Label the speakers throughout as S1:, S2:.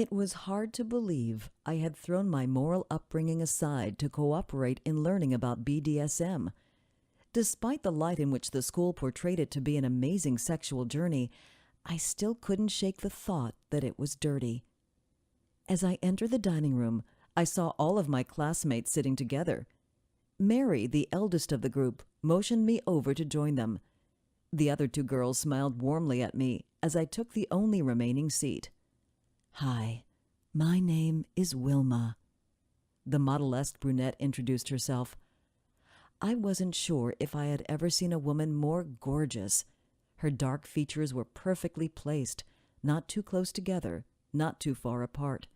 S1: It was hard to believe I had thrown my moral upbringing aside to cooperate in learning about BDSM. Despite the light in which the school portrayed it to be an amazing sexual journey, I still couldn't shake the thought that it was dirty. As I entered the dining room, I saw all of my classmates sitting together. Mary, the eldest of the group, motioned me over to join them. The other two girls smiled warmly at me as I took the only remaining seat. "Hi, my name is Wilma." The model-esque brunette introduced herself. I wasn't sure if I had ever seen a woman more gorgeous. Her dark features were perfectly placed, not too close together, not too far apart.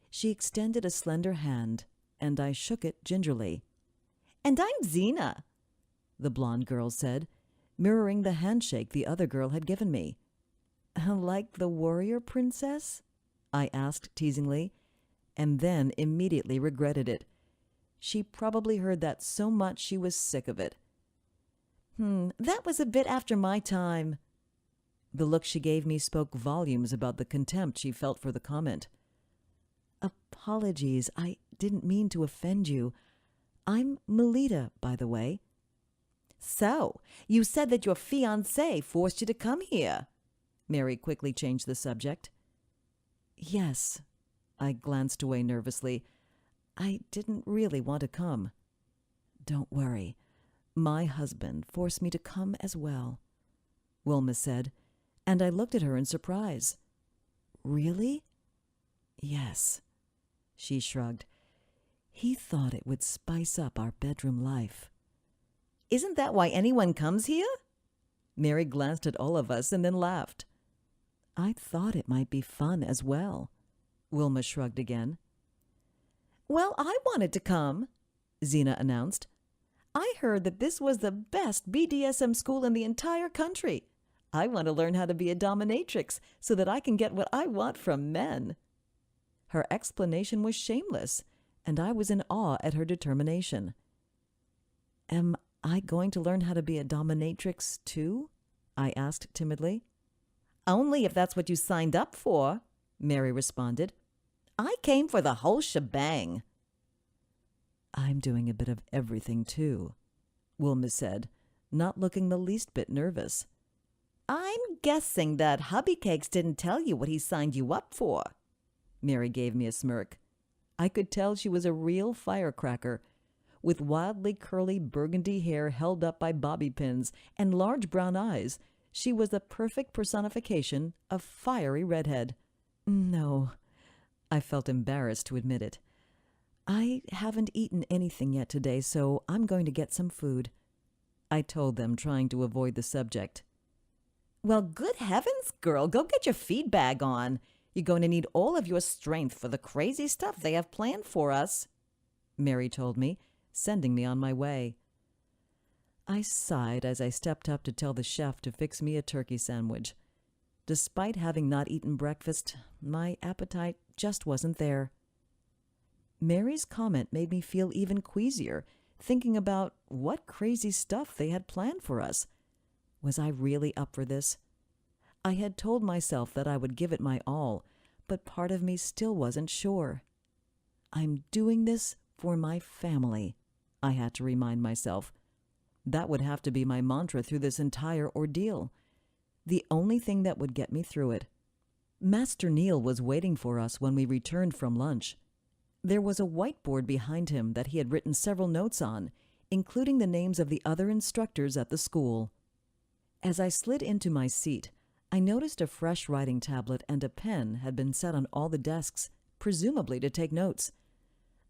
S1: She extended a slender hand, and I shook it gingerly. "And I'm Zena," the blonde girl said, mirroring the handshake the other girl had given me. "Like the warrior princess?" I asked teasingly, and then immediately regretted it. She probably heard that so much she was sick of it. That was a bit after my time." The look she gave me spoke volumes about the contempt she felt for the comment. "Apologies, I didn't mean to offend you. I'm Melita, by the way."
S2: "So, you said that your fiance forced you to come here." Mary quickly changed the subject.
S1: "Yes." I glanced away nervously. "I didn't really want to come." "Don't worry. My husband forced me to come as well," Wilma said, and I looked at her in surprise. "Really?" "Yes." She shrugged. "He thought it would spice up our bedroom life."
S2: "Isn't that why anyone comes here?" Mary glanced at all of us and then laughed.
S1: "I thought it might be fun as well." Wilma shrugged again.
S2: "Well, I wanted to come," Zena announced. "I heard that this was the best BDSM school in the entire country. I want to learn how to be a dominatrix so that I can get what I want from men." Her explanation was shameless, and I was in awe at her determination.
S1: "Am I going to learn how to be a dominatrix too?" I asked timidly.
S2: "Only if that's what you signed up for," Mary responded. "I came for the whole shebang."
S1: "I'm doing a bit of everything too," Wilma said, not looking the least bit nervous.
S2: "I'm guessing that Hubby Cakes didn't tell you what he signed you up for." Mary gave me a smirk. I could tell she was a real firecracker. With wildly curly burgundy hair held up by bobby pins and large brown eyes, she was the perfect personification of fiery redhead.
S1: "No," I felt embarrassed to admit it. "I haven't eaten anything yet today, so I'm going to get some food," I told them, trying to avoid the subject.
S2: "Well, good heavens, girl, go get your feed bag on. You're going to need all of your strength for the crazy stuff they have planned for us," Mary told me, sending me on my way.
S1: I sighed as I stepped up to tell the chef to fix me a turkey sandwich. Despite having not eaten breakfast, my appetite just wasn't there. Mary's comment made me feel even queasier, thinking about what crazy stuff they had planned for us. Was I really up for this? I had told myself that I would give it my all, but part of me still wasn't sure. "I'm doing this for my family," I had to remind myself. That would have to be my mantra through this entire ordeal. The only thing that would get me through it. Master Neil was waiting for us when we returned from lunch. There was a whiteboard behind him that he had written several notes on, including the names of the other instructors at the school. As I slid into my seat, I noticed a fresh writing tablet and a pen had been set on all the desks, presumably to take notes.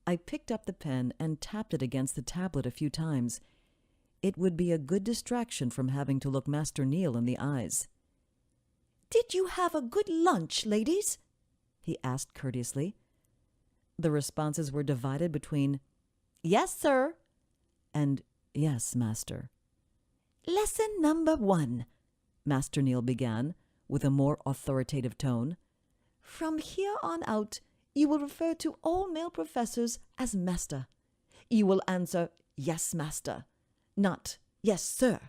S1: I picked up the pen and tapped it against the tablet a few times. It would be a good distraction from having to look Master Neil in the eyes.
S2: "Did you have a good lunch, ladies?"
S1: he asked courteously. The responses were divided between
S2: "Yes, sir,"
S1: and "Yes, Master."
S2: "Lesson number 1,
S1: Master Neil began, with a more authoritative tone.
S2: "From here on out, you will refer to all male professors as Master. You will answer, 'Yes, Master,' not 'Yes, sir,'